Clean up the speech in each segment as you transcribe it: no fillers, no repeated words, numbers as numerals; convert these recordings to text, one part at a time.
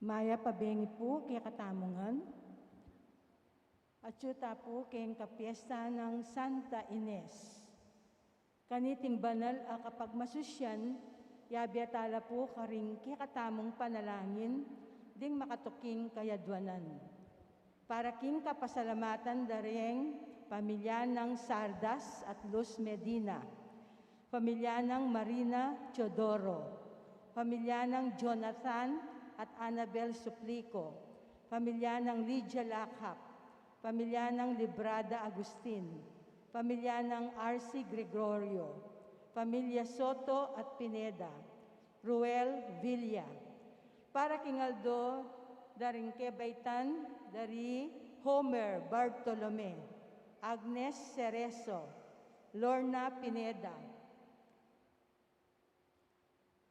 Maya pabengi po kay katamungan. At yuta po kay kapiesta ng Santa Ines. Kaniting banal a kapag masusyan, yabiatala po karing kay katamong panalangin, ding makatuking kayadwanan. Para king kapasalamatan dareng pamilya ng Sardas at Luz Medina, pamilya ng Marina Teodoro, pamilya ng Jonathan at Annabel Suplico, pamilya ng Lydia Lakhap, pamilya ng Librada Agustin, pamilya ng R.C. Gregorio, pamilya Soto at Pineda, Ruel Villa, para kingaldo daring Kebaitan, dari Homer Bartolome, Agnes Cerezo, Lorna Pineda,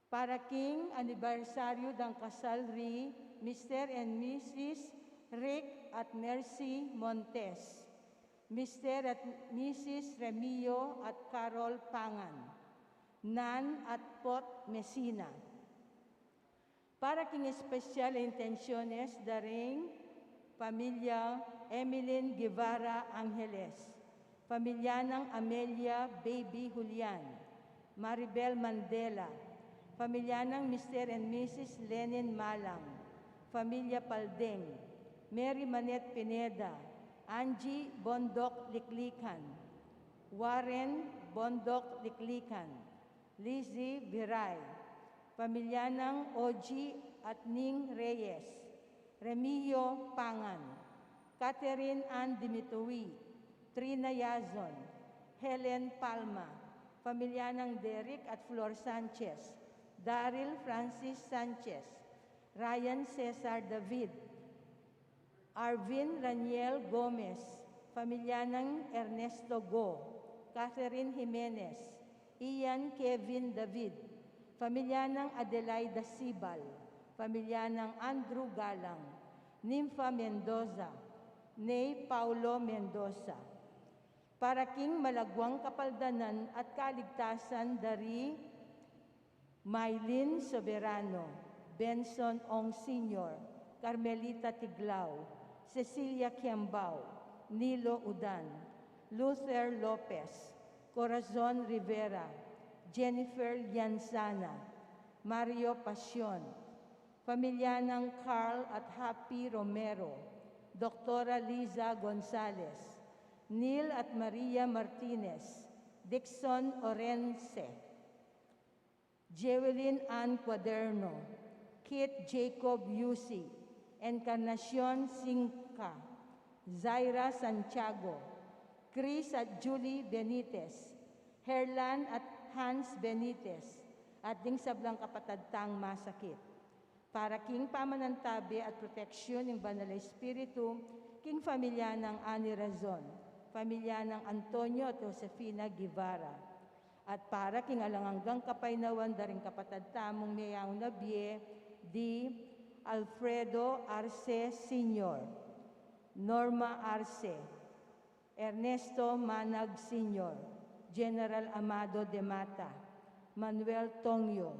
para king anibersaryo ng kasal ri Mr. and Mrs. Rick at Mercy Montes, Mr. at Mrs. Remio at Carol Pangan, Nan at Pot Messina. Para king espesyal intenciones daring pamilya Emeline Guevara Angeles, pamilya ng Amelia Baby Julian, Maribel Mandela, pamilya ng Mr. and Mrs. Lenin Malang, pamilya Paldeng, Mary Manette Pineda, Angie Bondok Liklikan, Warren Bondok Liklikan, Lizzie Viray, pamilya ng Oji at Ning Reyes, Remio Pangan, Catherine Ann Dimitowi, Trina Yazon, Helen Palma, pamilya ng Derek at Flor Sanchez, Daryl Francis Sanchez, Ryan Cesar David, Arvin Raniel Gomez, pamilya ng Ernesto Go, Catherine Jimenez, Ian Kevin David, pamilya ng Adelaida Sibal, pamilya ng Andrew Galang, Nympha Mendoza, Ney Paulo Mendoza. Para king malagwang kapaldanan at kaligtasan dari Mylene Soberano, Benson Ong Sr., Carmelita Tiglao, Cecilia Kiambao, Nilo Udan, Luther Lopez, Corazon Rivera, Jennifer Yansana, Mario Pasyon, pamilya ng Carl at Happy Romero, Doktora Liza Gonzalez, Neil at Maria Martinez, Dixon Orense, Jewelyn Ann Cuaderno, Kit Jacob Yusi, Encarnacion Singka, Zaira Santiago, Chris at Julie Benitez, Herlan at Hans Benitez, at ding sablang kapatadtang masakit. Para king pamanantabi at proteksyon ng Banal na Espiritu, king pamilya ng Ani Razon, pamilya ng Antonio at Josefina Guevara, at para king alanganggang kapaynawan daring kapatadtamong mayang nabie, di Alfredo Arce Sr., Norma Arce, Ernesto Manag Sr., General Amado de Mata, Manuel Tongyo,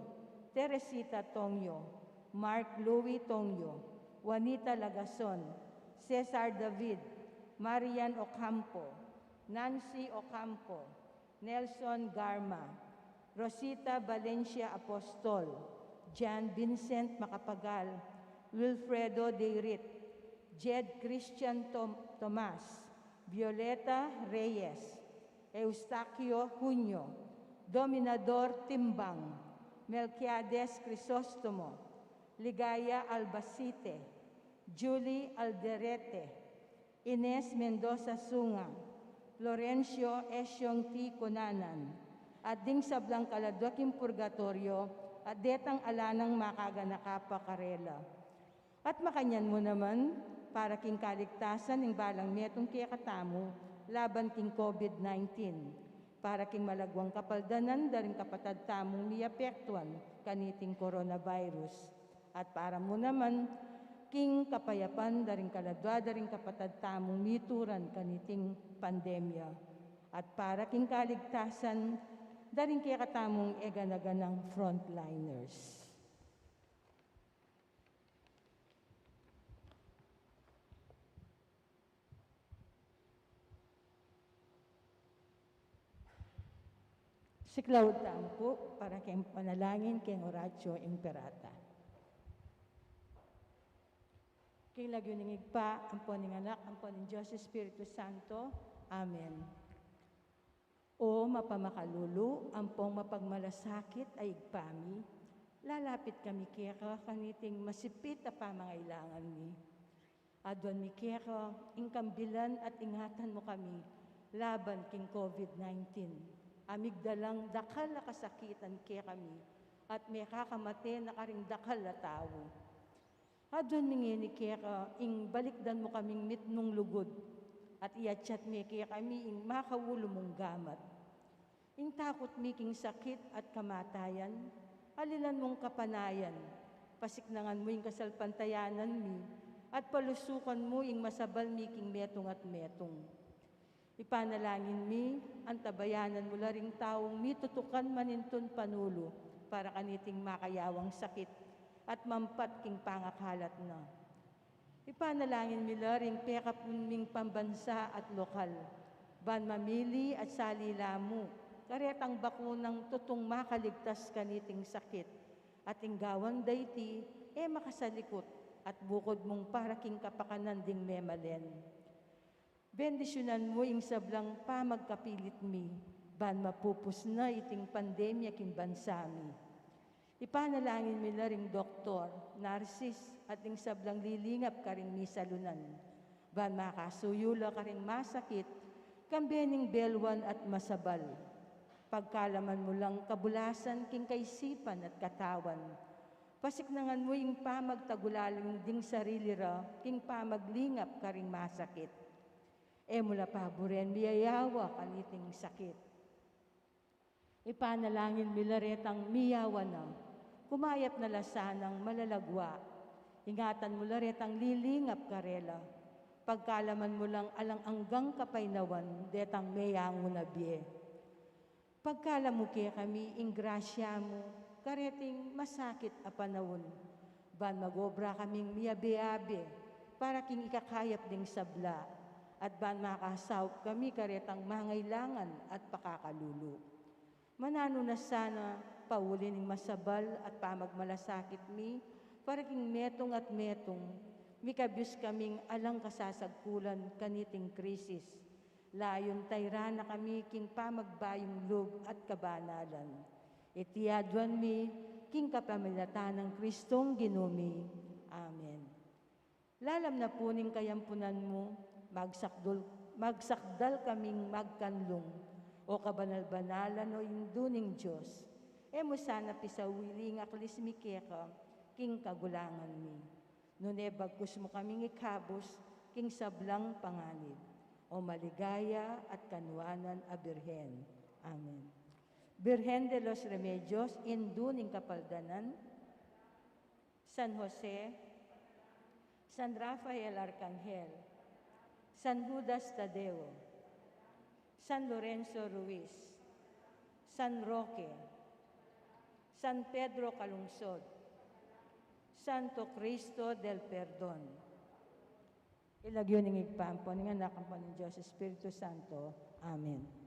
Teresita Tongyo, Mark Louis Tongyo, Juanita Lagason, Cesar David, Marian Ocampo, Nancy Ocampo, Nelson Garma, Rosita Valencia Apostol, Jan Vincent Macapagal, Wilfredo Deirit, Jed Christian Tomas, Violeta Reyes, Eustaquio Junio, Dominador Timbang, Melquiades Crisostomo, Ligaya Albacete, Julie Alderete, Ines Mendoza Sunga, Florencio Esyong T. Conanan, at ding sablang kaladwaking purgatorio at detang alanang makaganakapa karela. At makanyan mo naman para king kaligtasan ng balang metong kiyakatamo laban king COVID-19, para king malagwang kapaldanan daring kapatadtamong miapektuan kaniting coronavirus. At para mo naman king kapayapan daring kaladwa daring kapatadtamong mituran kaniting pandemya. At para king kaligtasan daring kiyakatamong eganaganang frontliners. Siklaw tampo para kayong panalangin kayong Oratio Imperata. Kay lagyo ning igpa, ampon ning anak, ampon ning Diyos Espiritu Santo. Amen. O mapamakalulu, ampong mapagmalasakit ay igpami, lalapit kami kaya kaniting masipit na pamangailangan ni. Adon mi kaya ingkambilan at ingatan mo kami laban king COVID-19. Amigdalang dakal na kasakitan kaya kami at may kakamate na karing dakal na tao. Adon mingini kaya ing balikdan mo kaming mitnong lugod at iatsyat mi kaya kami ing makawulo mong gamat. Ing takot mi king sakit at kamatayan, alilan mong kapanayan, pasiknangan mo ing kasalpantayanan mi, at palusukan mo ing masabal mi king metong at metong. Ipanalangin mi, ang tabayanan mo laring taong mitutukan maninton panulo para kaniting makayawang sakit at mampat king pangakalat na. Ipanalangin mi laring pekapun ming pambansa at lokal, ban mamili at salila mo, karetang bakunang tutong makaligtas kaniting sakit, at inggawan dayti, makasalikot, at bukod mong para king kapakanan ding memalen. Bendisyonan mo ing sablang pamagkapilit mi, ban mapupus na iting pandemya king bansa mi. Ipanalangin mi na ring doktor, narsis, at ing sablang lilingap karing misalunan, ban makasuyula karing masakit, kambening belwan at masabal. Pagkalaman mo lang kabulasan king kaisipan at katawan, pasiknangan mo ing pamagtagulaling ding sarili ra, king pamaglingap karing masakit. Mula paboren miyayawa kaniting sakit. Ipanalangin milaretang miyawa na, kumayat na lasanang malalagwa. Ingatan mo laretang lilingap karela, pagkalaman mo lang alang anggang kapaynawan, detang meyango na biye. Pagkalam mo kaya kami, ing grasya mo, kareting masakit a panahon, ban magobra kaming miyabe-abe, para king ikakayap ding sabla, at ban makasawp kami karetang mangailangan at pakakalulu. Manano na sana, paulin ng masabal at pamagmalasakit mi, para king metong at metong, mikabiyos kaming alang kasasagkulan kaniting krisis. Layon tayra na kami king pamagbayong loob at kabanalan. Itiadwan mi, king kapamilatan ng Kristong ginumi. Amen. Lalam na puning kayampunan mo, magsakdal kaming magkanlong, o kabanal-banalan o induning Diyos. Mo sana pisawili nga kalismi keka, king kagulangan mi. Nune bagkus mo kaming ikabos, king sablang panganib, o maligaya at kanwanan a Birhen. Amen. Birhen de los Remedios, induning kapaldanan, San Jose, San Rafael Arcangel, San Judas Tadeo, San Lorenzo Ruiz, San Roque, San Pedro Calungsod, Santo Cristo del Perdon. Ilagyo ning igpampo, ng anak ang Diyos, Espiritu Santo. Amen.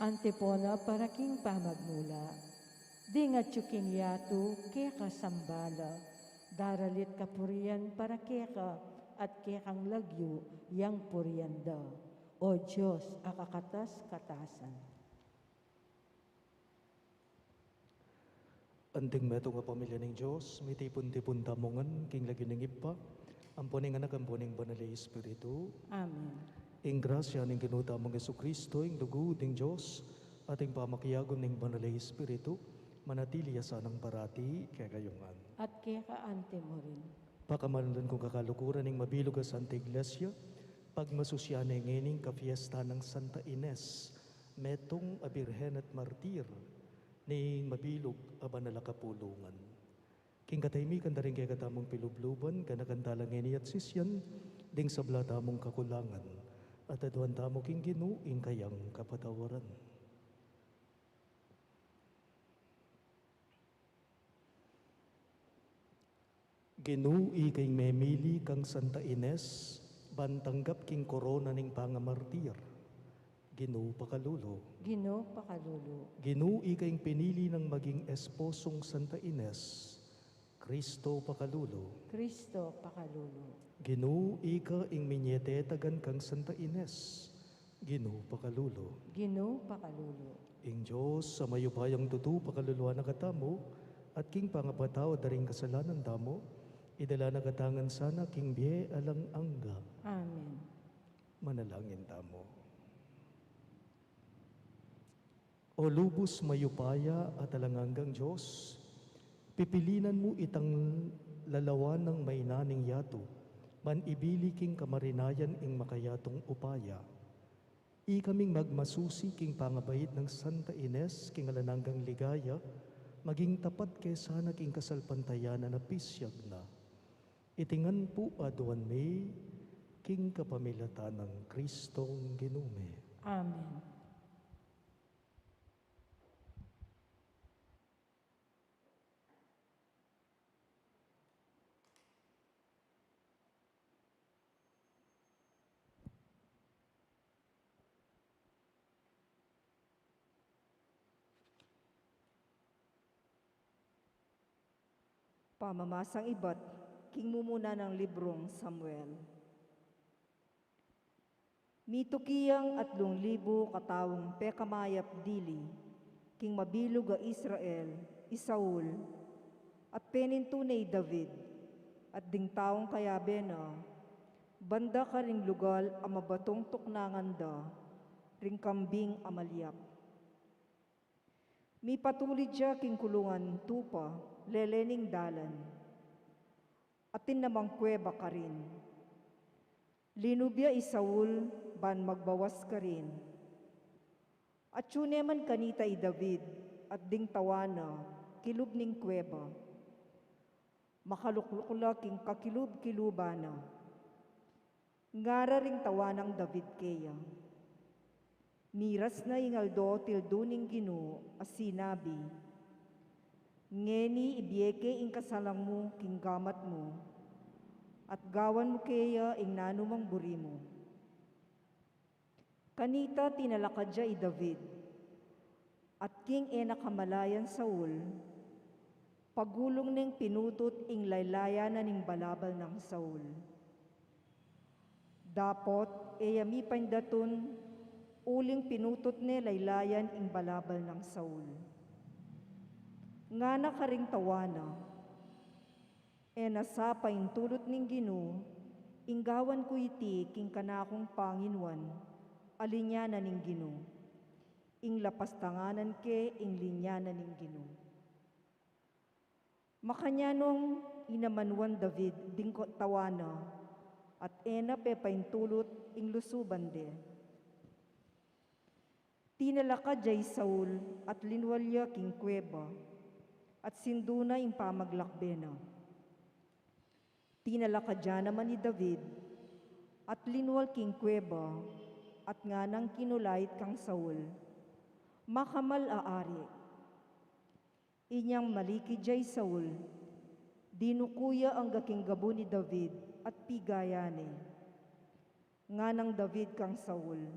Antipona para king pamagmula. Di nga tsuking yatu keka sambala. Daralit kapurian para keka at kekang lagyo yang purianda. O Diyos, akakatas-katasan. Anting meto nga pamilya ng Diyos, may tipon-tipon tamongan, king lagi ng ipa, amponing anak, amponing banali Espiritu. Amen. Ing grasya ng ginuta mong Jesucristo, ing dugo ng Diyos, ating pamakiyagon ng banali Espiritu, manatili sa ng parati, kaya kayungan. At keka ante mo rin. Pakamanulan kong kakalukuran ng mabilog sa Santa Iglesia, pagmasusya na ngayon ka fiesta ng Santa Ines, metong abirhen at martir, ning mabilog aban na kapulungan. King katahimikan na rin kaya katamong pilubluban, kanakantalang ngeni at sisyan, ding sabla tamong kakulangan, at aduan tamo king ginuing kayang kapatawaran. Ginui kay memili kang Santa Ines, bantanggap king korona ning pangamartir. Ginoo pakalulo. Ginoo pakalulo. Ginui kayong pinili ng maging esposong Santa Ines, Kristo pakalulo. Kristo pakalulo. Ginui ka ing minyetetagan kang Santa Ines, Ginoo pakalulo. Ginoo pakalulo. Ing Diyos sa mayupayang tutu pakaluluwa na katamo, at king pangapataw daring kasalanan damo, idala na katangan sana king biye alang angga. Amen. Manalangin tamo. O lubos mayupaya at alanganggang Diyos, pipilinan mo itang lalawan ng mainaning yato, man ibili king kamarinayan ing makayatong upaya. I kaming magmasusi king pangabait ng Santa Ines, king alananggang ligaya, maging tapat kay sana king kasalpantayanan na pisyag na. Itingan po aduan may, king kapamilatan ng Kristong ginume. Amen. Pamamasang iba't king mumuna ng librong Samuel. Mitukiyang 3,000 katawong pekamayap dili, king mabilog a Israel, Isaul, at penintunay David, at ding taong kayabe na, banda ka ring lugal a mabatong tuknangan da, ring kambing amalyap. Mi patulid siya king kulungan tupa, lelening dalan. Atin namang kuweba ka rin. Linubya Isaul, ban magbawas ka rin. At yuneman kanita i David, at ding tawana, kilub ning kuweba. Makaluklukla king kakilub-kilubana. Ngara ring tawanang David keya. Miras na ingaldo tilduning Ginoo as sinabi, ngeni ibiyeke ing kasalang mo king gamat mo, at gawan mo kaya ing nanumang buri mo. Kanita tinalakadya i David, at king enakamalayan Saul, pagulong ning pinutot ing laylaya na ning balabal ng Saul. Dapot eyami pandaton, uling pinutot ni laylayan ing balabal ng Saul. Nga na karing tawana, nasa paintulot ning Ginoo, inggawan ko iti king kanakong Panginwan, alinyana ning Ginoo, ing lapastanganan ke ing linyana ning Ginoo. Makanyanong inamanwan David ding tawana, at pe paintulot ing lusuban de. Tinalaka jay Saul at linwalya king kuweba, at sinduna ing pamaglakbena. Tinalakadya naman ni David, at linwal king kuweba, at nga nang kinulait kang Saul, makamal aari. Inyang maliki jay Saul, dinukuya ang gaking gabo ni David at pigayane. Nga nang David kang Saul,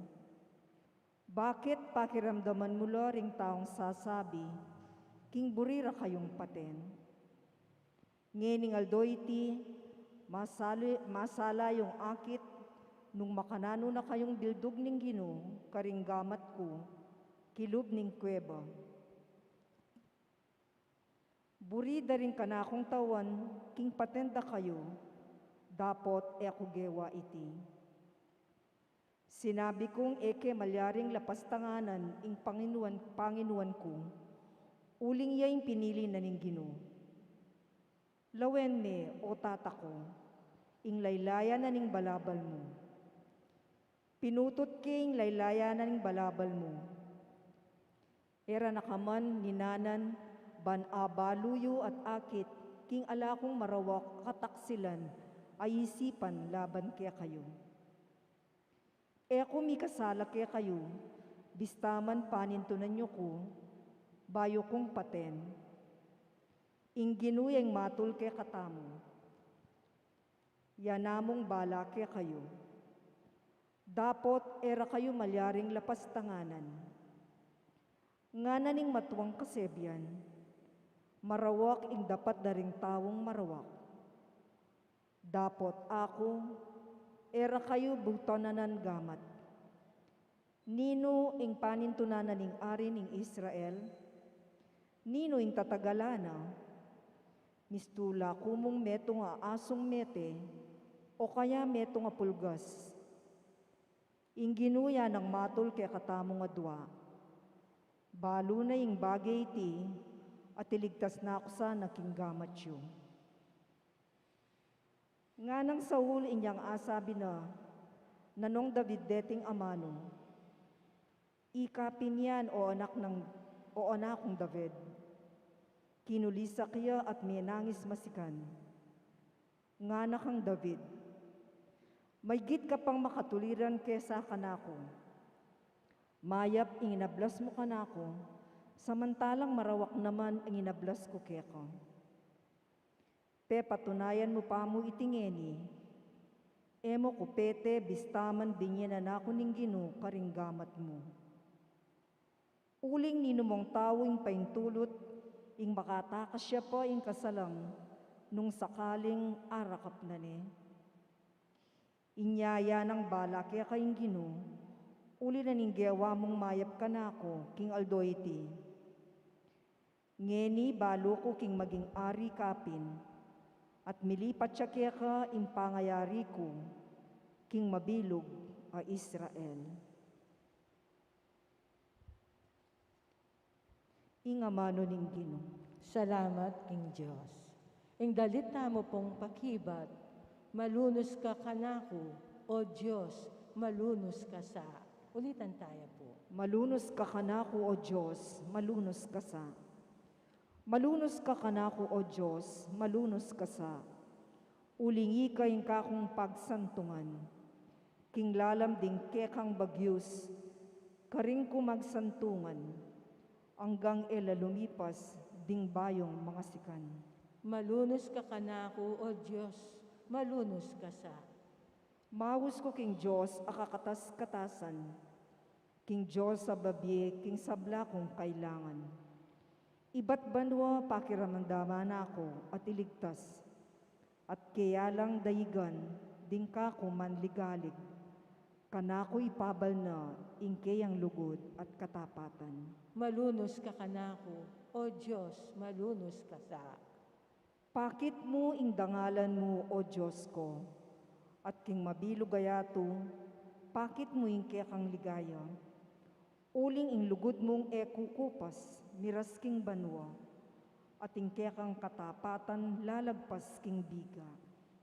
Bakit pakiramdaman mo ring taong sasabi, king burira kayong paten? Ngening aldoyti, masala yung akit, nung makanano na kayong bildog ning Ginoo, karinggamat ko, kilub ning kuweba. Burida rin kanakong tawan, king patenda kayo, dapot eko gewa iti. Sinabi kong eke malyaring lapastanganan ing Panginuan ko, uling yaing pinili na ning Ginoo. Lawen me, o tata ko, ing laylaya na ning balabal mo. Pinutot king laylaya na ning balabal mo. Era nakaman ninanan, ban abaluyo at akit, king alakong marawak kataksilan, ay isipan laban kaya kayo. Eko mi kasala kaya kayo, bistaman panintunan nyo ko, bayo kong paten. Ing ginuyang matul kaya katamo, yanamong bala kaya kayo. Dapot era kayo malyaring lapastanganan. Nga ning matuwang kasebyan, marawak ing dapat daring tawong marawak. Dapot ako, era kayo bugtonanan gamat. Nino ing panintunanan ing ari ning Israel, nino ing tatagalana, mistula kumong meto nga asong mete, o kaya meto nga pulgas. Ing ginuya ng matul kaya katamo nga dua. Balo na ing bagay iti, at iligtas na ako sa naking gamat yu. Nga nang Saul inyang asabi na, nanong David deting amano, ikapin yan o anakong David. Kinulisa kaya at may nangis masikan. Nga nakang David, may git ka pang makatuliran kesa kanako. Mayap inginablas mo kanako, samantalang marawak naman ang inablas ko keko. Pe patunayan mo pa mo itingeni, emo kupete bistaman binyanan ako ning Ginoo karinggamat mo. Uling ninumong tawing paintulot, ing makatakas siya po ing kasalang, nung sakaling arakap na ni. Inyaya ng bala kaya kayong Ginoo, uli na ning gawa mong mayap ka na ako, king aldoyti. Ngeni balo ko king maging ari kapin, at milipat siya kaya ka impangayari ko, king mabilog a Israel. Ingamano ning Ginoo. Salamat, King Diyos. Ing dalita mo pong pakibat, malunos ka kanako, o Diyos, malunos ka sa. Ulitan tayo po. Malunos ka kanako, o Diyos, malunos ka sa. Malunos ka kanako, o Diyos, malunos ka sa. Ulingi kayong kakong pagsantungan. King lalam ding kekang bagyus, karing kumagsantungan, hanggang lumipas ding bayong mga sikan. Malunos ka kanako, o Diyos, malunos ka sa. Mawus ko king Diyos akakatas-katasan, king Diyos sa babye, king sabla kong kailangan. Iba't banwa pakiramdaman ako at iligtas, at kaya lang dayigan, ding kako manligalig, kanako ipabal na, ingkayang lugod at katapatan. Malunos ka kanako, o Diyos, malunos ka sa. Pakit mo ing dangalan mo, o Diyos ko, at king mabilog gayato, pakit mo ing kekang ligaya. Uling ing lugod mong ekukupas, miras king banwa, at ing kekang katapatan lalagpas king biga.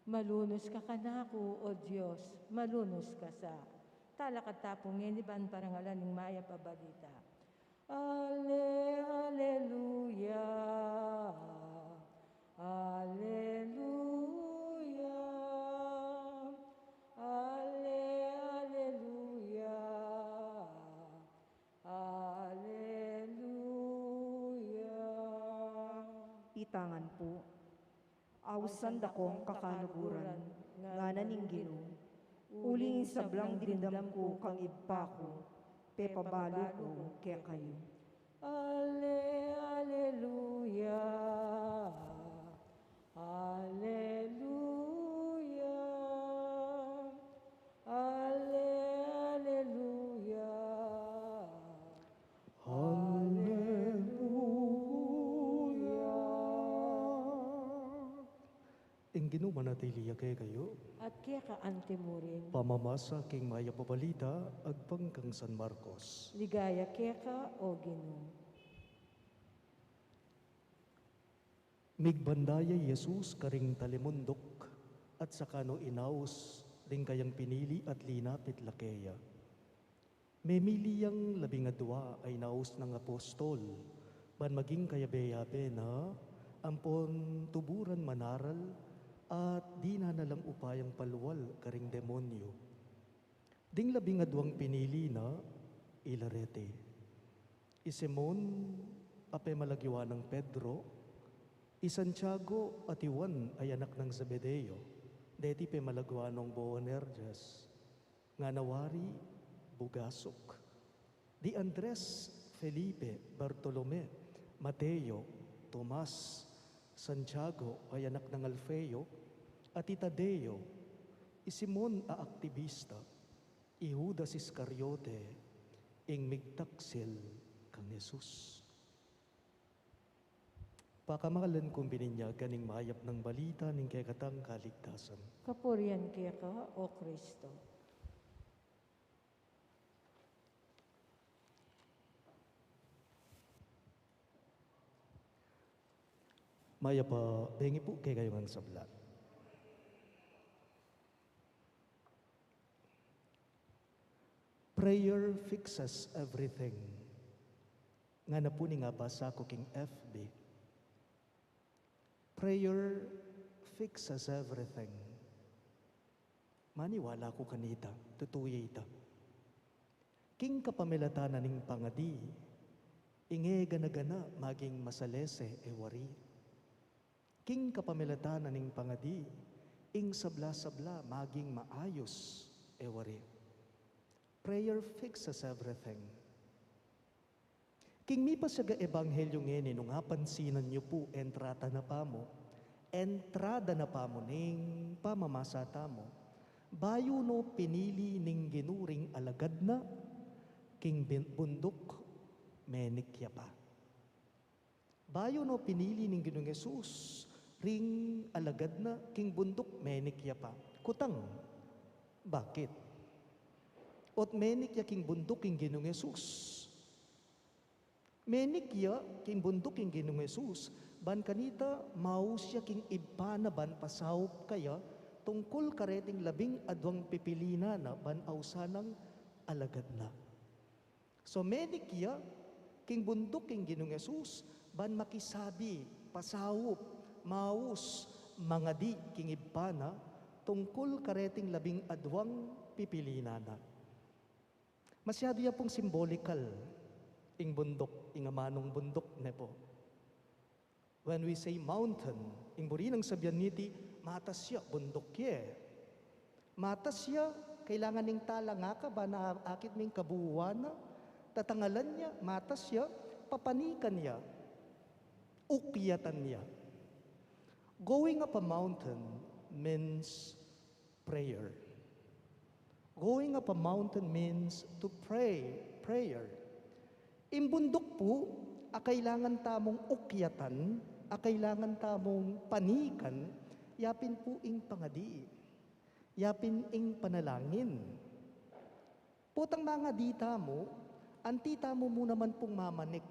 Malunos ka kanako, o Diyos, malunos ka sa. Talakatapong ngeniban parangalan ng maya pabalita. Alleluia, Alleluia, Alleluia, Alleluia. Itangan po, awsan dakong kakaluguran, nga naning Ginoo, uling sablang dindam ko kang ibpa ko, pepabalo ko kaya kayo. Alleluia. Alleluia. Alleluia. Ing ginumanatiliya kay kayo, At kaya ka antemurin. pamamasa king maya pabalita, agpang kang San Marcos. Ligaya kaya ka o Ginoo. Migbandaya Jesus karing talimundok, at sakano inaus, ding kayang pinili at linapit lakeya. Memiliyang 12 ay naus ng apostol, ban maging kayabe-yabe na, ampon tuburan manaral, at di na nalang upayang paluwal karing demonyo. Ding 12 pinili na, ilarete. Isimon, ape malagyawa ng Pedro, Santiago at Juan ay anak ng Zebedeo, deti pe malagwa ng Boanerges, nga nawari, Bugasok. Di Andres, Felipe, Bartolome, Mateo, Tomas, Santiago ay anak ng Alfeo, at Tadeo, Simon a aktivista, Judas Iscariote, ing migtaksil kang Jesus. Pakamakalan kong bininyag kaning mayap ng balita ning kay katang kaligtasan. Kapurian kaya ka o Kristo. Maya pa, bengi po kay kayo ng sabla. Prayer fixes everything. Nga na po ni nga basa ko king FB. Prayer fixes everything. Maniwala ko kanita, tutuya ita. King kapamilatanan ning pangadi, inge gana-gana maging masalese ewari. King kapamilatanan ning pangadi, ing sabla-sabla maging maayos ewari. Prayer fixes everything. King mi pa siya ebanghelyo ngeni nung pansinan niyo po entrada na pa mo ning pamamasa mo. Bayo no pinili ning ginuring alagad na, king bundok menikya pa. Bayo no pinili ning Ginoong Jesus, ring alagad na, king bundok menikya pa. Kutang, bakit? Ot menikya king bundok king Ginoong Jesus. Menikya king bundok king Ginoong Jesus, ban kanita mausya king ibana ban pasawp kaya, tungkol kareting 12 pipilina na ban ausanang alagad na. So menikya king bundok king Ginoong Jesus, ban makisabi, pasawop, maus, mga di king ibana, tungkol kareting 12 pipilina na. Masyado ya pong symbolical ing bundok, ing amanong bundok ne po. When we say mountain, ing burinang sabihan niti, matas siya, bundok ye. Matas siya, kailangan ning tala nga ka ba na akit ming kabuuan na? Tatangalan niya, matas siya, papanikan niya, ukyatan niya. Going up a mountain means prayer. Going up a mountain means to pray, prayer. Imbundok po, kailangan tamong ukyatan, kailangan tamong panikan, yapin po ing pangadi, yapin ing panalangin. Putang mga dita mo, antita mo naman pong mamanik,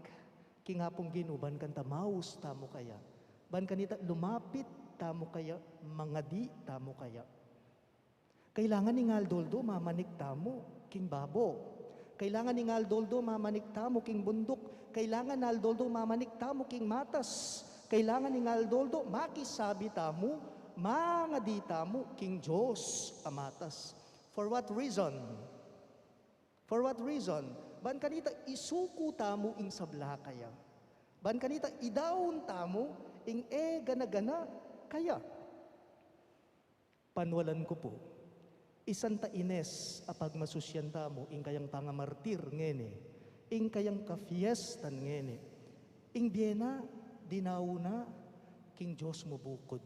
kinga pong ginuban kanta maus tamo kaya, ban kanita lumapit tamo kaya, mga di tamo kaya. Kailangan ni ngaldoldo mamanik tamo, king babo. Kailangan ni ngaldoldo mamanik tamo, king bundok. Kailangan ni ngaldoldo mamanik tamo, king matas. Kailangan ni ngaldoldo makisabi tamo, mga di tamo, king Diyos amatas. For what reason? For what reason? Ban kanita isuko tamo ing sabla kaya. Ban kanita idaon tamo ing gana-gana kaya. Panwalan ko po, Isanta Ines apag masusyanta mo, ing kayang pangamartir ngene, ing kayang kafiestan ngene, ing biena, dinauna, king Diyos mo bukod,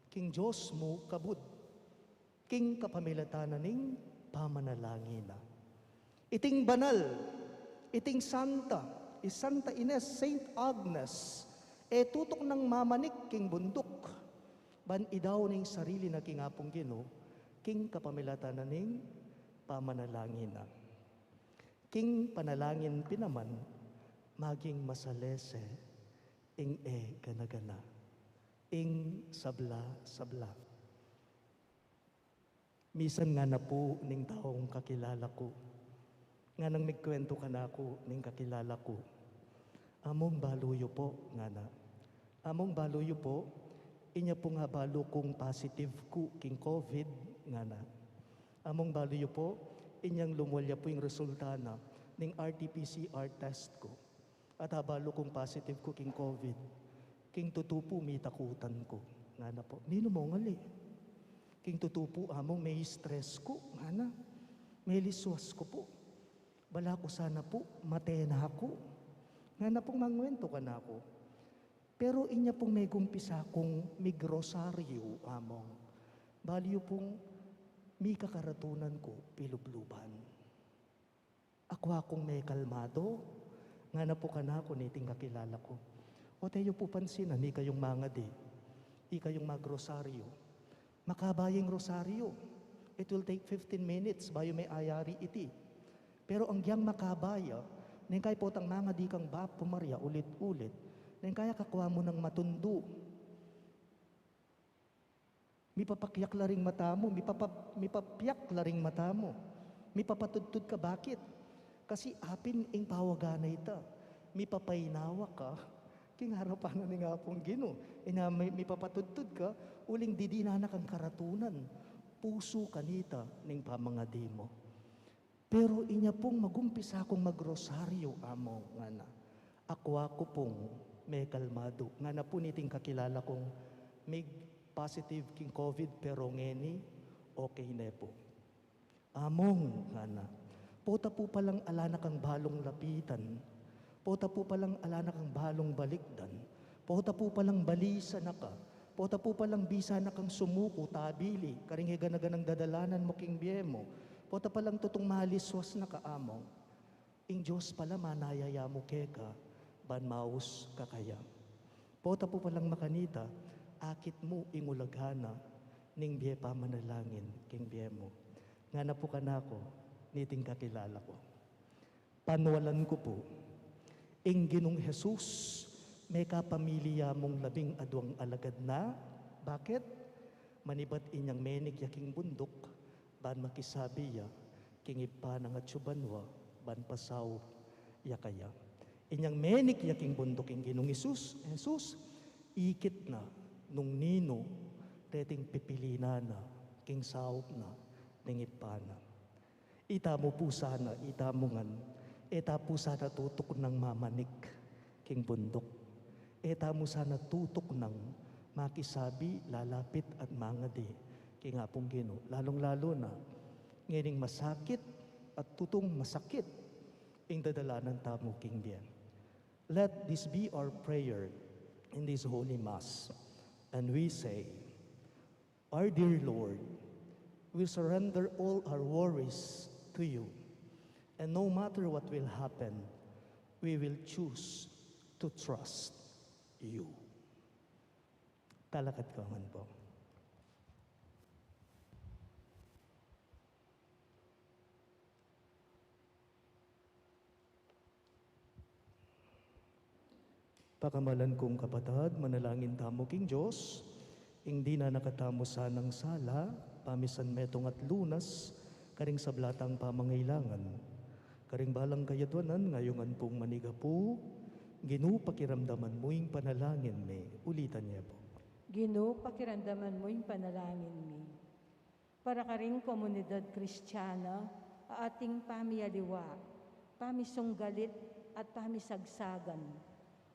king Diyos mo kabud, king kapamilatanan ning pamanalangin na. Iting banal, iting santa, Santa Ines, Saint Agnes, tutok ng mamanik king bundok, ban idaw ning sarili na king apong Ginoo, king kapamilatanan ning pamanalangin na. King panalangin pinaman, maging masalese, ing gana-gana, ing sabla-sabla. Misan nga na po ning taong kakilala ko, nga nang nagkwento ka na ako ning kakilala ko, among baluyo po nga na. Among baluyo po, inya po nga balo kong positive ko king COVID nga na. Among baluyo po, inyang lumwalya po yung resulta na ning RT-PCR test ko. At habalo kong positive ko king COVID, king tutupo may takutan ko. Nga na po, nino mo ngali. King tutupo among may stress ko, nga na. May liswas ko po. Bala ko sana po, matena ako. Nga na pong mangwento ka na ako. Pero inya pong may gumpisa kong may grosaryo among. Baliyo pong may kakaratunan ko, pilubluban. Ako akong may kalmado, nga na po ka na ako, niting kakilala ko. O tayo po pansin na, ni kayong mga di, di kayong magrosaryo. Makabayang rosaryo. It will take 15 minutes bayo may ayari iti. Pero ang giyang makabaya, nang kaya po tang mga di kang ba pumarya ulit-ulit, nang kaya kakuha mo ng matundo. Mipapakyak laring mata mo, mipapiyak laring mata mo. Mipapatudtud ka, bakit? Kasi apin ing pawagana ita. Mipapaynawa ka, king harapan na nga pong Ginoo. Ina mipapatudtud ka, uling didinana kang karatunan. Puso kanita ning pamangadi mo. Pero inya pong magumpisa akong magrosaryo amo nga na. Ako pong may kalmado. Nga na po niting kakilala kong may positive king COVID pero ngeni okay na po. Among nga na. Pota po palang alana kang balong lapitan. Pota po palang alana kang balong balikdan. Pota po palang balisa na ka. Pota po palang bisa na kang sumuko, tabili. Karing higa-naganang dadalanan mo king biye mo. Pota palang tutong maliswas na kaamong, ing Diyos pala manayaya mo keka, ban maus kakaya. Pota po palang makanita, akit mo ingulaghana, ning biye pa manalangin, king biye mo. Nga na po kanako, niting kakilala ko. Panwalan ko po, ing Ginong Jesus, may kapamilya mong 12 alagad na, bakit? Manibat inyang menig yaking bundok, ban makisabi ya, kingipa ng atsubanwa, ban pasaw yakaya. Inyang menik yaking bundoking Ginong Jesus, ikit na, nung nino, reting pipilina na, king sawop na, ningipa na. Ita mo po sana, ita mo ngan, ita po sana tutok ng mamanik, king bundok. Ita mo sana tutok ng makisabi, lalapit at mangadi, king apong Ginoo, lalong-lalo na, ngayon masakit at tutong masakit, ing dadalanan tamo king bien. Let this be our prayer in this Holy Mass. And we say, our dear Lord, we surrender all our worries to you. And no matter what will happen, we will choose to trust you. Talakad ko man po. Pakamalan kong kapatad, manalangin tamo king Diyos, hindi na nakatamo sanang sala, pamisan metong at lunas, karing sablatang pamangailangan. Karing balang kayadwanan, ngayongan pong maniga po, Ginoo pakiramdaman mo yung panalangin me. Ulitan niya po. Ginoo, pakiramdaman mo yung panalangin mi. Para ka rin komunidad Kristiyana, ating pamiyaliwa, pamisunggalit at pamisagsagan.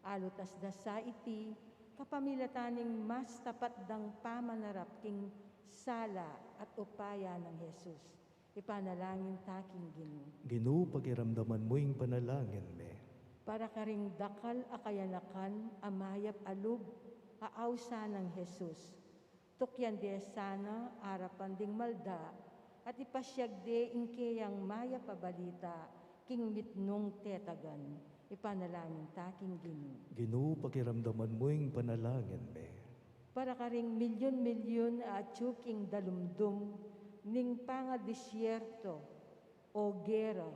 Alutas dasa iti, kapamilataning mas tapat dang pamanarap king sala at upaya ng Jesus. Ipanalangin taking Ginoo. Ginoo, pakiramdaman mo yung panalangin me. Para karing dakal akayanakan, amayap alub, aawsa ng Jesus. Tukyan de sana, arapan ding malda, at ipasyag de ingkeyang maya pabalita, king mitnong tetagan. Ipanalangin taking Ginoo. Ginoo, pakiramdaman mo yung panalangin me. Para karing milyon-milyon at tsuking dalumdum, ning panga disyerto o gera,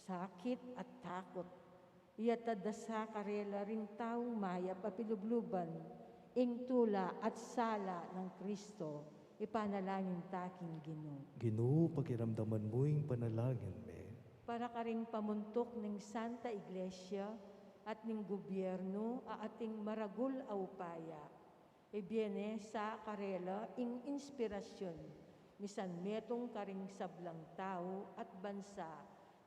sakit at takot. Iyatadasa karela ring taong maya papilubluban, ing tula at sala ng Kristo, ipanalangin taking Ginoo. Ginoo, pakiramdaman mo yung panalangin me. Para karing pamuntok ng Santa Iglesia at ning gobyerno ating maragul aupaya. Ibiene sa karela ing inspirasyon, misan metong karing sablang tao at bansa,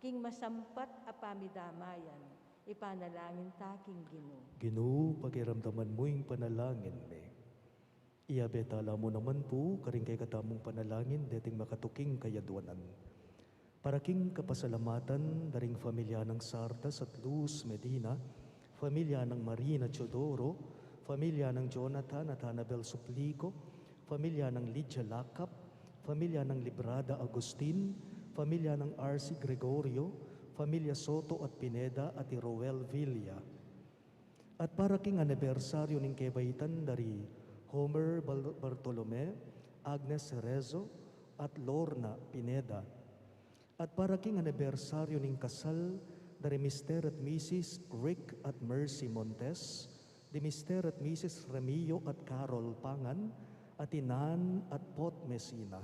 king masampat apamidamayan, ipanalangin taking Ginoo. Ginoo, pakiramdaman mo yung panalangin me. Iabetala mo naman po, karing kay katamong panalangin, deting makatuking kayadwanan. Para king kapasalamatan, daring familia ng Sardas at Luz Medina, familia ng Marina Chodoro, familia ng Jonathan at Annabel Suplico, familia ng Lydia Lacap, familia ng Librada Agustin, familia ng R.C. Gregorio, familia Soto at Pineda at Roel Villa. At para king anibersaryo ning kebaitan dari Homer Bartolome, Agnes Cerezo at Lorna Pineda. At para king anibersaryo ning kasal dari Mr. at Mrs. Rick at Mercy Montes, di Mr. at Mrs. Remio at Carol Pangan, at Inan at Pot Messina.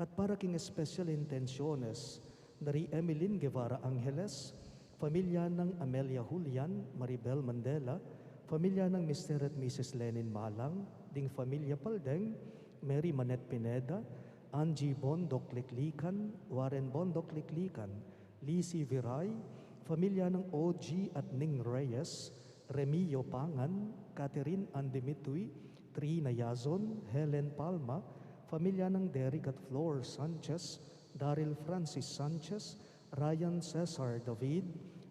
At para king special intenciones dari Emeline Guevara Angeles, pamilya ng Amelia Julian, Maribel Mandela, pamilya ng Mr. at Mrs. Lenin Malang, ding pamilya Paldeng, Mary Manette Pineda, Angie Bondok Liklikan, Warren Bondok Liklikan, Lizzie Viray, pamilya ng OG at Ning Reyes, Remio Pangan, Catherine Andimituy, Trina Yazon, Helen Palma, pamilya ng Derek at Flor Sanchez, Daryl Francis Sanchez, Ryan Cesar David,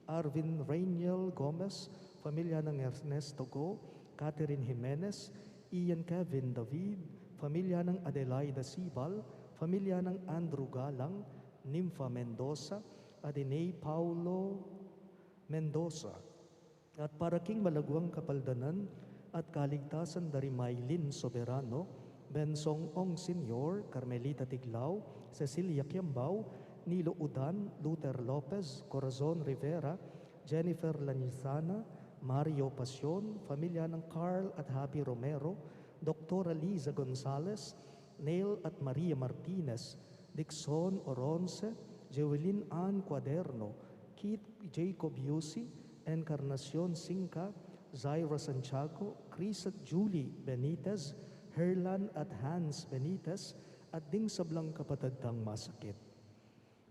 Arvin Rainiel Gomez, pamilya ng Ernesto Go, Catherine Jimenez, Ian Kevin David, pamilya ng Adelaida Sibal, pamilya ng Andrew Galang, Nympha Mendoza, Adenay Paulo Mendoza. At para king malagwang kapaldanan at kaligtasan dari Maylin Soberano, Bensong Ong Senior, Carmelita Tiglao, Cecilia Kiambao, Nilo Udan, Luther Lopez, Corazon Rivera, Jennifer Lanizana, Mario Pasion, pamilya ng Carl at Happy Romero, Dr. Liza Gonzalez, Neil at Maria Martinez, Dixon Oronce, Jewelyn Ann Cuaderno, Keith Jacob Yusi, Encarnacion Singka, Zaira Santiago, Chris at Julie Benitez, Herlan at Hans Benitez, at ding sablang kapatadang masakit.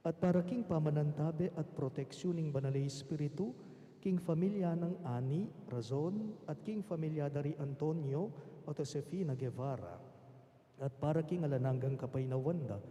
At para king pamanantabe at proteksyoning banalay espiritu, king familia ng Ani, Razon, at king familia dari Antonio o Josefina Guevara. At para king alananggang kapay na wanda,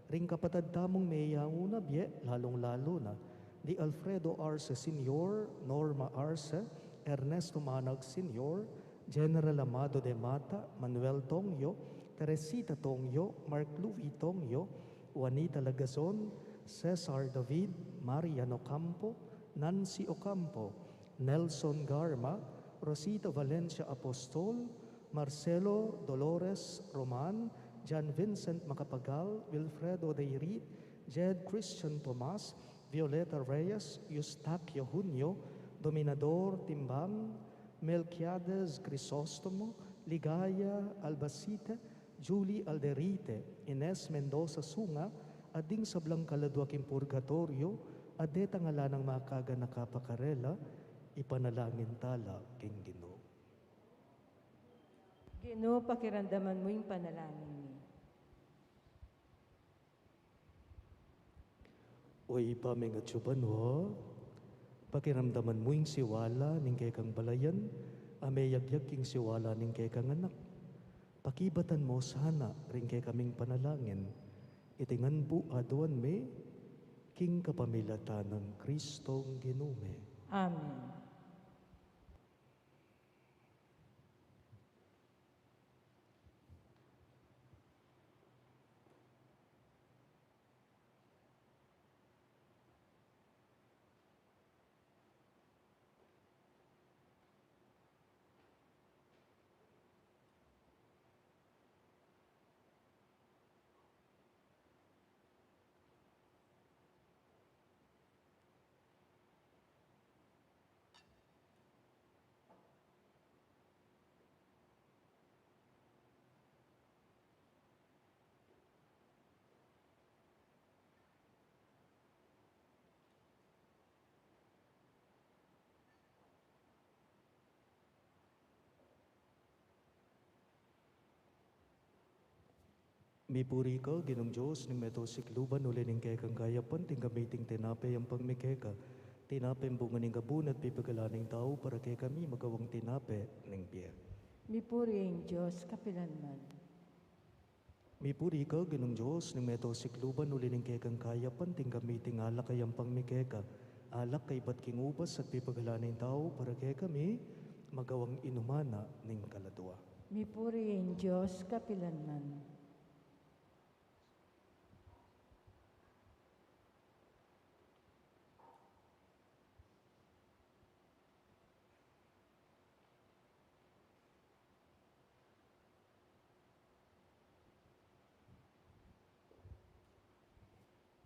ring kapatadamong mayanguna bye, lalong-lalo na, di Alfredo Arce Sr., Norma Arce, Ernesto Manag Sr., General Amado de Mata, Manuel Tongyo, Teresita Tongyo, Mark Louis Tongyo, Juanita Lagazon, Cesar David, Mariano Campo, Nancy Ocampo, Nelson Garma, Rosita Valencia Apostol, Marcelo Dolores Roman, John Vincent Macapagal, Wilfredo Deirit, Jed Christian Tomas, Violeta Reyes, Eustaquio Junio, Dominador Timbang, Melquiades Crisostomo, Ligaya Albacete, Julie Alderite, Ines Mendoza Sunga, ading sablang kaladwaking purgatorio, adeta ngala ng makaga nakapakarela, ipanalangin tala king Ginoo. Ginoo, pakiramdaman mo yung panalangin niya. O ipaming at subanwa, pakiramdaman mo yung siwala ning kay kang balayan, ameyagyag king siwala ning kay kang anak. Pakibatan mo sana rin kay kaming panalangin. Itingan po aduan me, king kapamilata ng Kristong ginume. Amen. Mipuri ka, ginong Diyos, ng meto sikluban, uli ng kaya kang gayapan, ting gamiting tinapay ang pagmikeka. Tinapay ang bunga ng gabun at pipagalaning tao para kay kami magawang tinapay ng biya. Mipuri ang Diyos, kapilanman. Mipuri ka, ginong Diyos, ng meto sikluban, uli ng kaya kang gayapan, ting gamiting alak kay ang pagmikeka. Alak kay ba't king ubas at pipagalaning tao para kay kami magawang inumana ng kaladwa. Mipuri ang Diyos, kapilanman.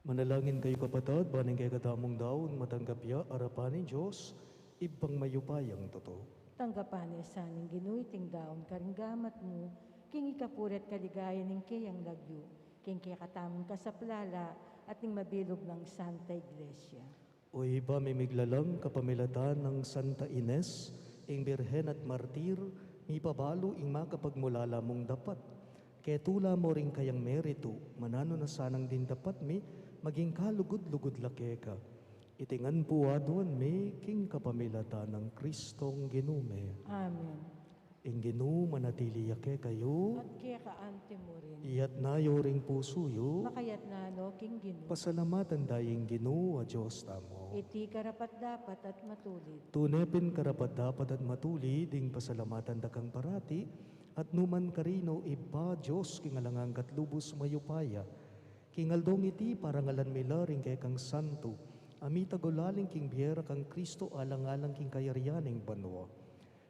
Manalangin kayo kapatid, baning kay kadamong daon, matanggap ya, arapan ni Diyos, ibang mayupayang totoo. Tanggapan ni saning ginuy ting daon karinggamat mo, king ikapuret kaligaya ning kayang lagyo, king kaya katamon ka sa plala, at ning mabilog ng Santa Iglesia. O iba may miglalang kapamilatan ng Santa Ines, ing birhen at martir, mi pabalo ing makapagmulala mong dapat. Kaya tula mo rin kayang merito, manano na sanang din dapat mi, maging kalugod-lugod lakeka. Itingan po aduan mi, king kapamilatan ng Kristong ginume. Amen. Ing ginu manatili yake kayo, At kaya kaante mo rin, iyat nayo ring pusuyo, makayat na no, king ginu. pasalamatan daying ginu a Diyos tamo. Iti karapat dapat at matulid. Tunepin karapat dapat at matuli, ding pasalamatan dakang parati, at numan karino iba Diyos kingalangang katlubos mayupaya. Kingaldong iti parangalan mila ring kay kang santo, amita gulaling king biyera kang Kristo alang-alang king kayarianing banwa.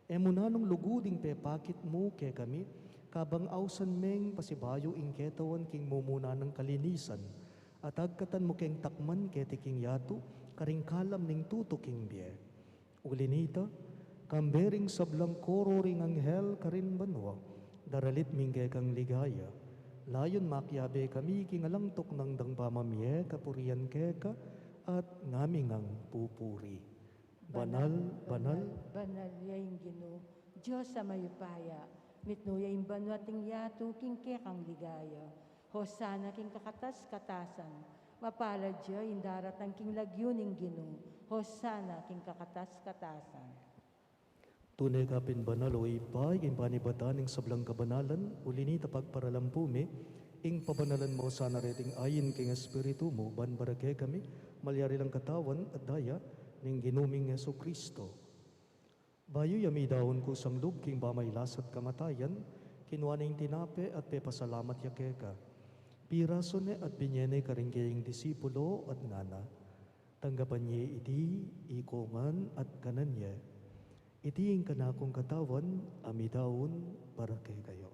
Emunanong luguding pepakit mo kay kami, kabang ausan meng pasibayo ing ketawan king mumuna ng kalinisan, at agkatan mo keng takman keti king yato, karing kalam ning tuto king biye. Ulinita, kambering sablang koro ring anghel karin banwa, daralit minggay kang ligaya. Layon makyabe kami kingalangtok ng dangpamamye kapurian keka at ngamingang pupuri. Banal, banal, Banal yaing ginu, Diyos sa mayupaya, mitno yaing banwating yato, king kekang ligaya. Hosana king kakatas-katasan, mapalad siya indaratang king lagyuning ginu, Hosana king kakatas-katasan. tunay kapin banal o ipay, ing panibatan ing sablang kabanalan, ulinita pagparalampume, ing pabanalan mo sana reting ayin king espiritu mo, banbarake kami, malyari lang katawan at daya, ning ginuming Yeso Kristo. Bayo yami daon ko sang lub, king bamaylas at kamatayan, kinuha ning tinape at pepasalamat yakeka. Pirasone at binyene karinggaying disipulo at ngana, tanggapan niya iti, ikongan at kananya, iti ing kanakong katawan, amidaon para kay kayo.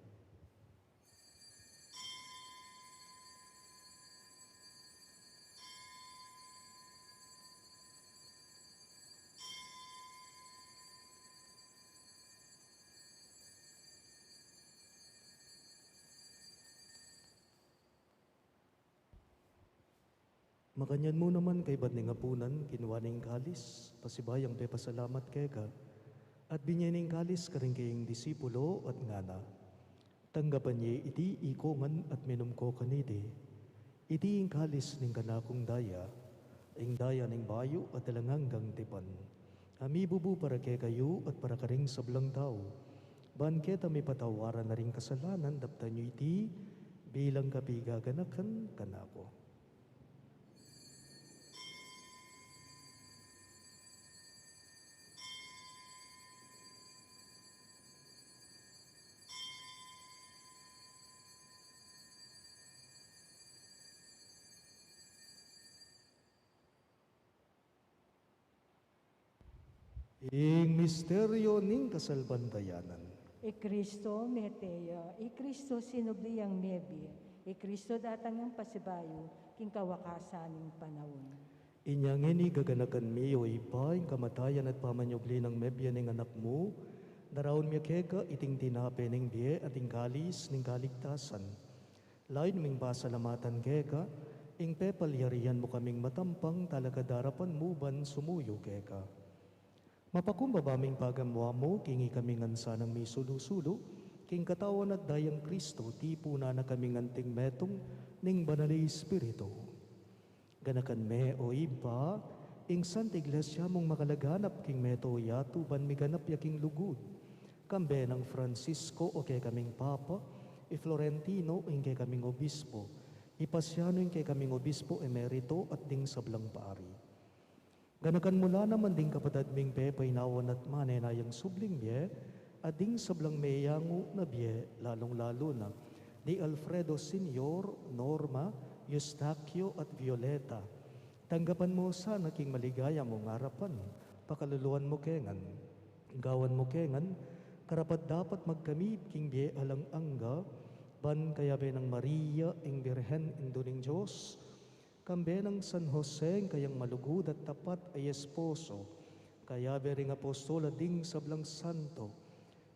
Makanyan mo naman kay bad ning apunan, kinuha ning kalis, pasibayang pepasalamat kay ka, at binyaning kalis karing kayong disipulo at ngana. Tanggapan niya iti ikongan at minumko kanidi. Iti ing kalis ning kanakong daya, ing daya ning bayo at talanganggang tipan. Ami bubu para kay kayo at para karing sablang tao. ban kita may patawaran na rin kasalanan, dapta nyo iti, bilang kapigaganakan kanako. Ing misteryo ning kasalbantayanan. Kristo meteya, Kristo sinubli ang nebi, Kristo datang ang pasibayo, king kawakasan ng panahon. Inyangeni gaganakan mi o ipa, ing kamatayan at pamanyugli ng mebya ng anak mo, daraon mi keka iting tinape ng biye at ing kalis ng kaligtasan. Lain ming pasalamatan keka, ing pepalyarian mo kaming matampang talakadarapan mo ban sumuyo keka. Mapakumbabaming pagamwa mo, kingi kami ngansa ng may sulu-sulu, king katawan at dayang Kristo, tipo na kaming anting metong ning banali Espiritu. Ganakan me o iba, ing Santa Iglesia mong makalaganap king meto yato ban miganap yaking lugod. Kambe ng Francisco o kay kaming Papa, Florentino ing kay kaming Obispo, Ipasiano ing kay kaming Obispo Emerito at ding sablang paari. Ganakan mula naman ding kapatad ming pepay nawan at manenayang subling biye, at ding sablang mayango na biye, lalong-lalo na, ni Alfredo Senior, Norma, Eustaquio at Violeta. Tanggapan mo sana king maligaya mong harapan, pakaluluan mo kengan, gawan mo kengan, karapat dapat magkamit king biye alang angga, ban kayabe ng Maria, ing Birhen, induning Diyos, kambe ng San Jose, kayang malugod at tapat ay esposo, kaya bering apostol ding sablang santo,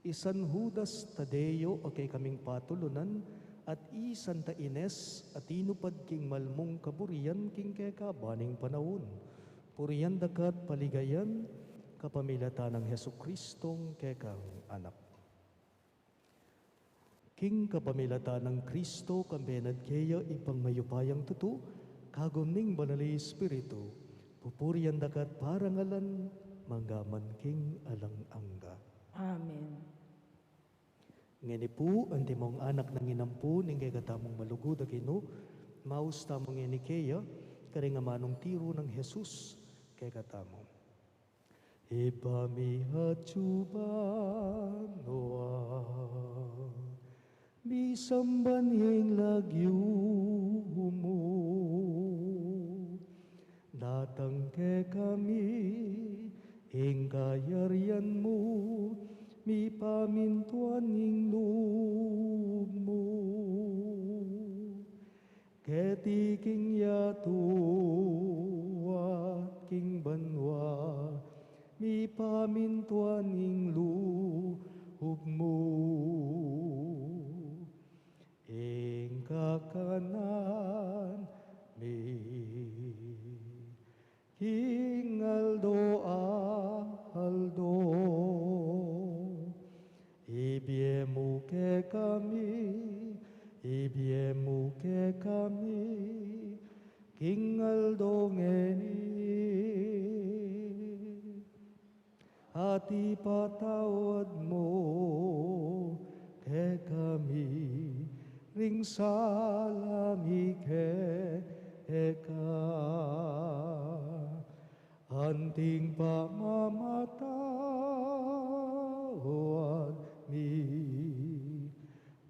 isan Judas Tadeo o kay kaming patulunan, at Santa Ines at inupad king malmong kaburian king kekabaning panahon. Puriyan dakat paligayan, kapamilata ng Heso Kristong kekang anak. King kapamilata ng Kristo, kambenad kaya ipang mayupayang tutu, kagom ning banali Espiritu, pupurian dakat parangalan, manggaman king alang angga. Amen. Ngeni po, ang timong anak ng inampo, ning kay katamong malugod agino, maus tamong inikeya, karingamanong tiro ng Jesus, kay katamo. Ipamihat chuban noa, bisamban hing lagyo mo, datang ke kami, ing kayarian mo, mi pamintuan ing loob mo. Ketiking yato at king banwa, mi pamintuan ing loob mo. Ing kakanan mi king aldo aldo, ibiemu ke kami, king aldo ngeni, hati patawad mo ke kami, ring salami ke eka, anting pamamatawad mi,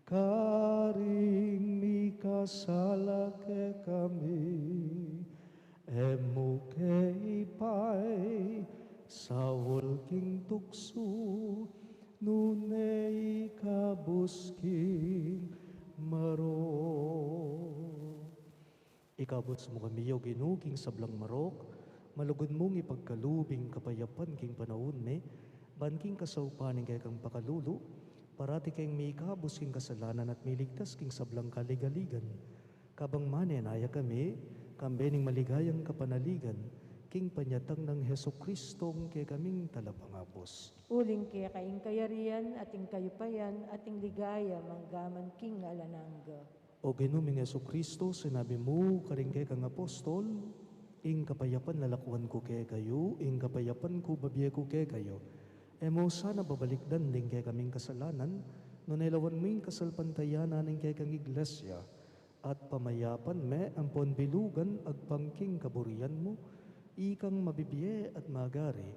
karing mi kasala ke kami, emu ke ipay, sawol king tukso, nunay kabusking maro. Ikabot mo kami o ginuging sablang marok, malugod mong ipagkalubing kapayapan king panahon me, banking kasaupaning kay kang pakalulu, parati kayong may ikabos king kasalanan at miligtas king sablang kaligaligan. Kabang manenaya kami, kambening maligayang kapanaligan, king panyatang ng Heso Kristong kay kaming talapangapos. Uling kaya kaing kayarian, ating kayupayan, ating ligaya, manggaman king alanangga. O ginuming Heso Kristo, sinabi mo, karing kay kang apostol, ing kapayapan lalakuan ko kay kayo, ing kapayapan ko babiye ko kay kayo. Emo sana babalikdan din kay kaming kasalanan, no nailawan mo yung kasalpantayanan ng kay kang iglesia, at pamayapan me ang ponbilugan agpangking kaburian mo, ikang mabibiye at magari,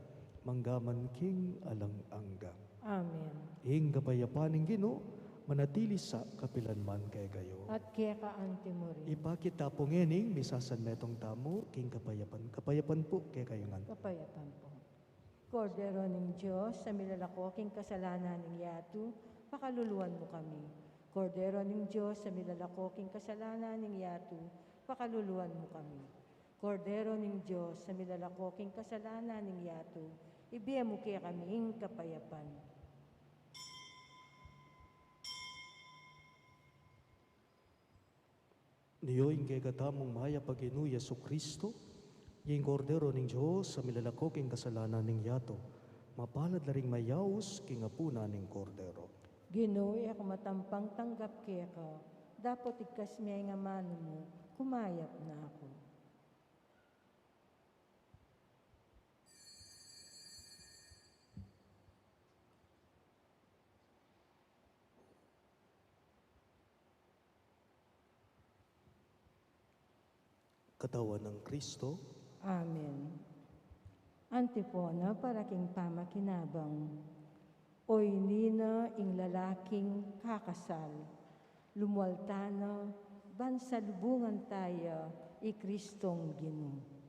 manggaman king alang-angga. Amen. Ing kapayapaning Ginoo, manatili sa kapilanman kay kayo. At kaya ka mo rin. Ipakita po ngening, misasan metong tamo, king kapayapan. Kapayapan po kay kayo nga. Kapayapan po. Kordero ng Diyos, sa milalakoking kasalanan ng yatu, pakaluluwan mo kami. Kordero ng Diyos, sa milalakoking kasalanan ng yatu, pakaluluwan mo kami. Kordero ng Diyos, sa milalakoking kasalanan ng yatu, ibiya mo kaya kaming kapayapan. Niyoing kay katamong maya pag-inu Yesu Kristo, yung kordero ng Diyos sa milalakoking kasalanan ng yato, mapalad na ring mayaos kingapuna ng kordero. Ginoo, ako matampang tanggap kaya ka, dapat ikas miya nga mano mo, kumayap na ako. Katawan ng Kristo, Amen. Antipona para king pamakinabang. Oy nina ing lalaking kakasal, lumualtana, bansalubungan tayo, i Kristong Ginoo.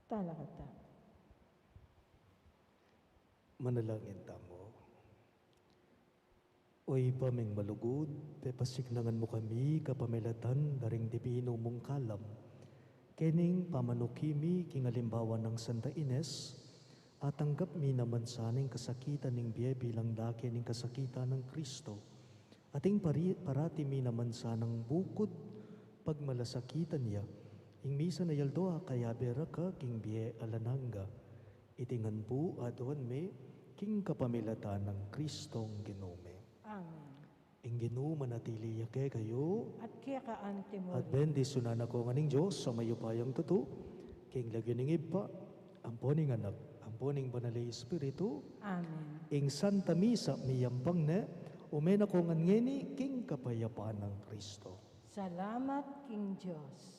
Talakata. Manalangin tamo. Oy pameng malugod, pepasiklangan mo kami kapamilatan daring dibino mong kalam. Kening pamanukimi kingalimbawa ng Santa Ines, at tanggap mi naman saning kasakitan ng biye bilang daki ng kasakitan ng Kristo. Ating parati mi naman sanang bukod pagmalasakitan niya. Ing misa na yaldo kaya bera ka king biye alananga. Itingan po adon me king kapamilatan ng Kristong Ginome. Amen. Ing Ginoo manatili yake kayo. At kaya ka antimo. At bendisunan ako nga ning Diyos sa mayupayang tuto. King lagi ning iba, amponing anak, amponing banalay Espiritu. Amen. Ing Santa Misa miyampang ne, umena ko ngani king kapayapaan ng Kristo. Salamat, King Diyos.